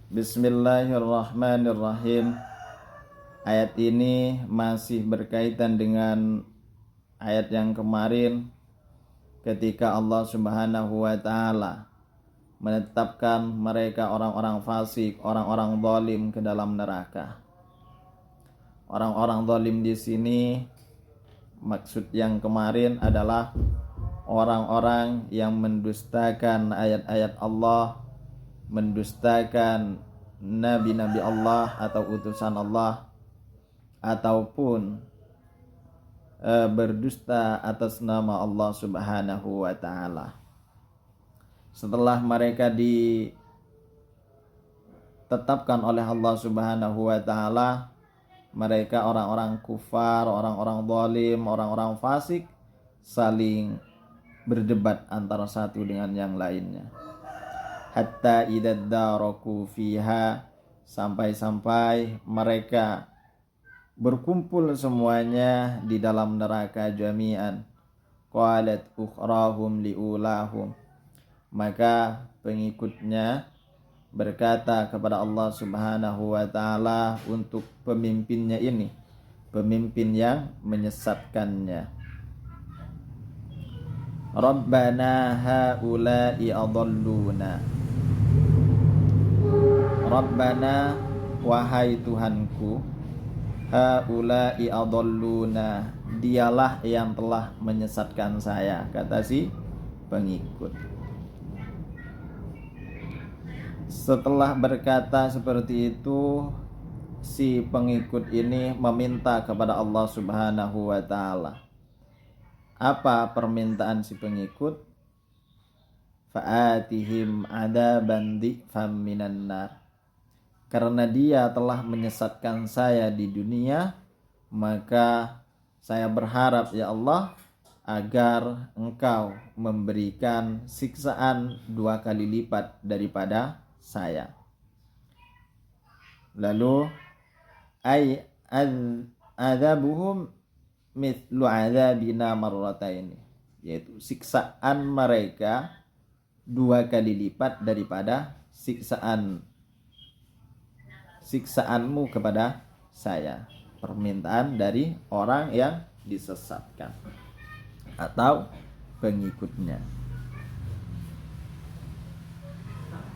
Bismillahirrahmanirrahim. Ayat ini masih berkaitan dengan ayat yang kemarin ketika Allah Subhanahu wa taala menetapkan mereka orang-orang fasik, orang-orang zalim ke dalam neraka. Orang-orang zalim di sini maksud yang kemarin adalah orang-orang yang mendustakan ayat-ayat Allah, mendustakan nabi-nabi Allah atau utusan Allah, ataupun berdusta atas nama Allah Subhanahu wa taala. Setelah mereka ditetapkan oleh Allah Subhanahu wa taala, mereka orang-orang kufar, orang-orang zalim, orang-orang fasik saling berdebat antara satu dengan yang lainnya. Hatta idad daraku fiha, sampai-sampai mereka berkumpul semuanya di dalam neraka jami'an. Qalat ukhrahum liulahum, maka pengikutnya berkata kepada Allah Subhanahu wa taala untuk pemimpinnya ini, pemimpin yang menyesatkannya. Rabbana haula'i adalluna, Rabbana, wahai Tuhanku, haula'i adalluna, dialah yang telah menyesatkan saya, kata si pengikut. Setelah berkata seperti itu, si pengikut ini meminta kepada Allah Subhanahu wa taala. Apa permintaan si pengikut? Fa'atihim adaban dhi'fam minan nar, karena dia telah menyesatkan saya di dunia, maka saya berharap ya Allah agar engkau memberikan siksaan 2 kali lipat daripada saya. Lalu adzabuhum mithlu adzabina marrataini, yaitu siksaan mereka 2 kali lipat daripada siksaanmu kepada saya. Permintaan dari orang yang disesatkan atau pengikutnya.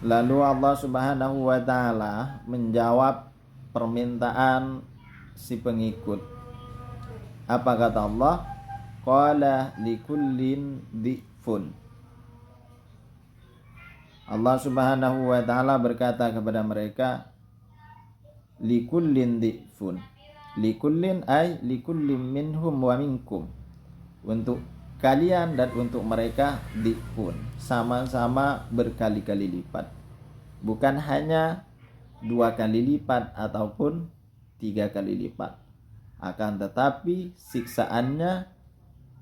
Lalu Allah Subhanahu wa taala menjawab permintaan si pengikut. Apa kata Allah? Qala likullin dhi'fun. Allah Subhanahu wa taala berkata kepada mereka, likullin dhi'fun. Likullin ay likullin minhum wa minkum. Untuk kalian dan untuk mereka dhi'fun, sama-sama berkali-kali lipat. Bukan hanya 2 kali lipat ataupun 3 kali lipat, akan tetapi siksaannya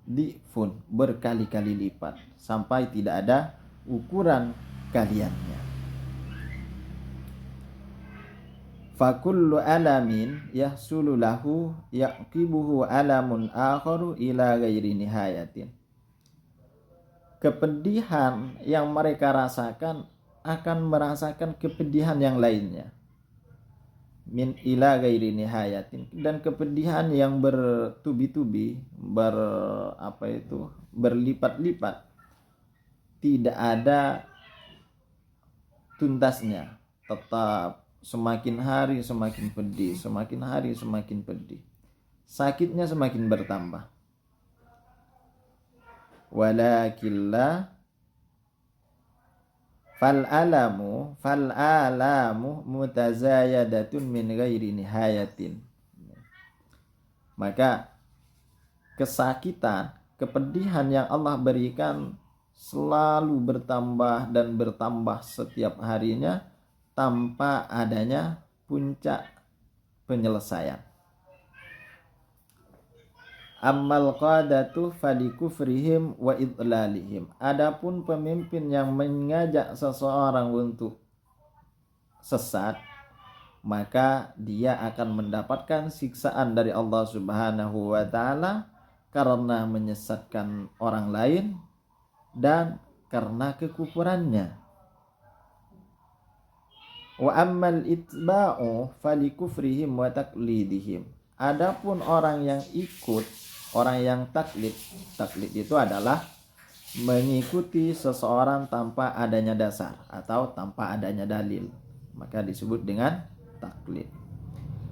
dhi'fun, berkali-kali lipat, sampai tidak ada ukuran kaliannya. Fakullu alamin yahsulu lahu yaqibuhu alamun akharu ila ghairi nihayatin. Kepedihan yang mereka rasakan akan merasakan kepedihan yang lainnya. Min ila ghairi nihayatin, dan kepedihan yang bertubi-tubi, berlipat-lipat, tidak ada tuntasnya, tetap semakin hari semakin pedih, semakin hari semakin pedih. Sakitnya semakin bertambah. Walakilla fal'alamu mutazayadatun min ghairi nihayatin. Maka kesakitan, kepedihan yang Allah berikan selalu bertambah dan bertambah setiap harinya tanpa adanya puncak penyelesaian. Ammal qadatu falikufrihim wa idlalihim. Adapun pemimpin yang mengajak seseorang untuk sesat, maka dia akan mendapatkan siksaan dari Allah Subhanahu wa taala karena menyesatkan orang lain dan karena kekufurannya. Wa ammal itba'u falikufrihim wa taqlidihim. Adapun orang yang ikut, orang yang taklid itu adalah mengikuti seseorang tanpa adanya dasar atau tanpa adanya dalil, maka disebut dengan taklid.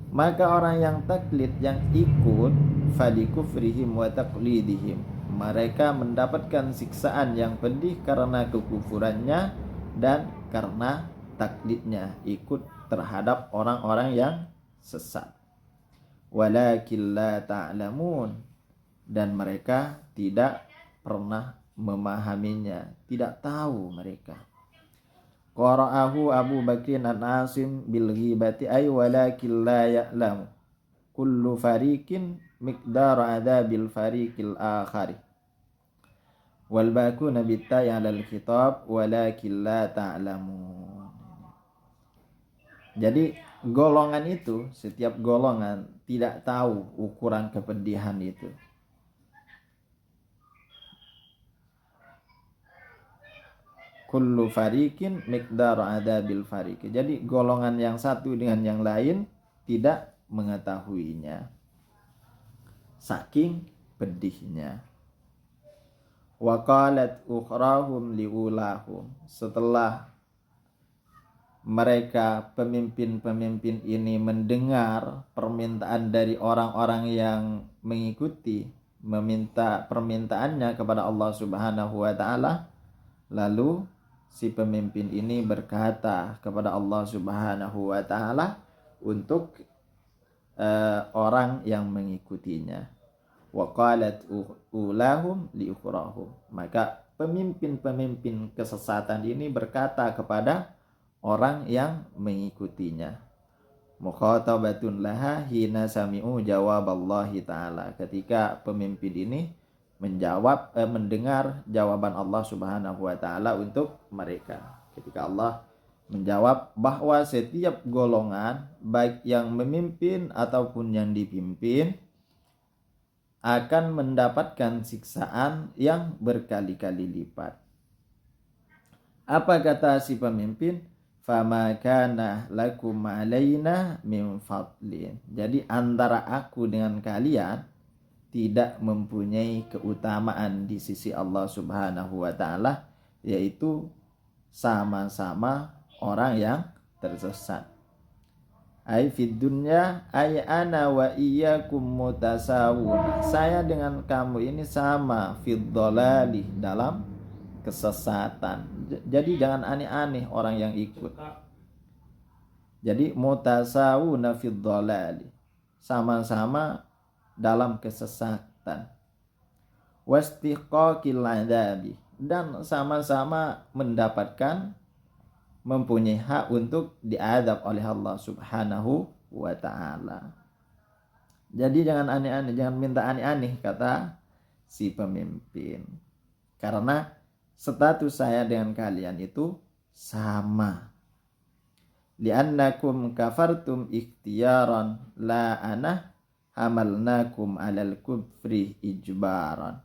Maka orang yang taklid, yang ikut, falikufrihim wa taqlidihim, mereka mendapatkan siksaan yang pedih karena kekufurannya dan karena taklidnya, ikut terhadap orang-orang yang sesat. Walakin la ta'lamun, dan mereka tidak pernah memahaminya, tidak tahu mereka. Qara'ahu Abu Bakrin an-Asim bil ghibati ay walakin la ya'lamu kullu fariqin miqdar adabil fariqil akhari wal bakuna bitta'i 'alal khitab walakin la ta'lamun. Jadi golongan itu, setiap golongan tidak tahu ukuran kepedihan itu. Kullu fariqin miqdaru adabil fariqi. Jadi golongan yang satu dengan yang lain tidak mengetahuinya, saking pedihnya. Wa qalat ukhrahum liulahum. Setelah mereka pemimpin-pemimpin ini mendengar permintaan dari orang-orang yang mengikuti, meminta permintaannya kepada Allah Subhanahu wa taala, lalu si pemimpin ini berkata kepada Allah Subhanahu wa taala untuk orang yang mengikutinya. Wa qalat ulahum li ukhrahum. Maka pemimpin-pemimpin kesesatan ini berkata kepada orang yang mengikutinya. Mukhatabatun laha hina sami'u jawab Allah Ta'ala. Ketika pemimpin ini mendengar jawaban Allah Subhanahu wa taala untuk mereka. Ketika Allah menjawab bahwa setiap golongan, baik yang memimpin ataupun yang dipimpin, akan mendapatkan siksaan yang berkali-kali lipat. Apa kata si pemimpin? Fama kana lakum alaina min fadlin. Jadi antara aku dengan kalian tidak mempunyai keutamaan di sisi Allah Subhanahu wa taala, yaitu sama-sama orang yang tersesat. Ai fid dunya ay ana wa iyyakum mutasawun. Saya dengan kamu ini sama fid dhalali, dalam kesesatan. Jadi jangan aneh-aneh orang yang ikut. Jadi mutasawuna fid dhalali, sama-sama dalam kesesatan. Wastiqaqil adabi, dan sama-sama mendapatkan, mempunyai hak untuk diadab oleh Allah Subhanahu wa ta'ala. Jadi jangan aneh-aneh, jangan minta aneh-aneh, kata si pemimpin. Karena status saya dengan kalian itu sama. Li'annakum kafartum ikhtiyaran la ana hamalnakum alal kufri ijbaran.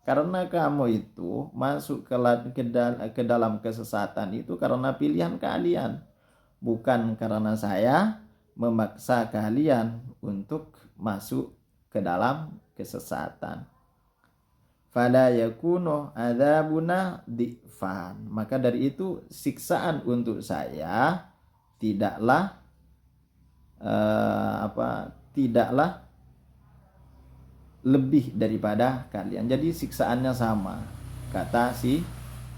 Karena kamu itu masuk ke dalam kesesatan itu karena pilihan kalian, bukan karena saya memaksa kalian untuk masuk ke dalam kesesatan. Fala yakunu adzabuna di'fan. Maka dari itu siksaan untuk saya tidaklah tidaklah lebih daripada kalian. Jadi siksaannya sama, kata si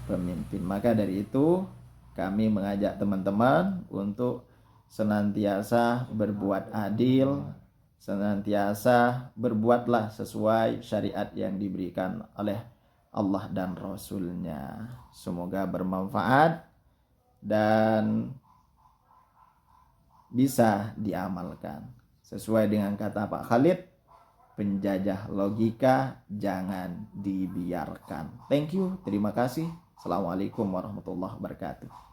pemimpin. Maka dari itu kami mengajak teman-teman untuk senantiasa berbuat adil, senantiasa berbuatlah sesuai syariat yang diberikan oleh Allah dan Rasul-Nya. Semoga bermanfaat dan bisa diamalkan. Sesuai dengan kata Pak Khalid, penjajah logika jangan dibiarkan. Thank you, terima kasih. Assalamualaikum warahmatullahi wabarakatuh.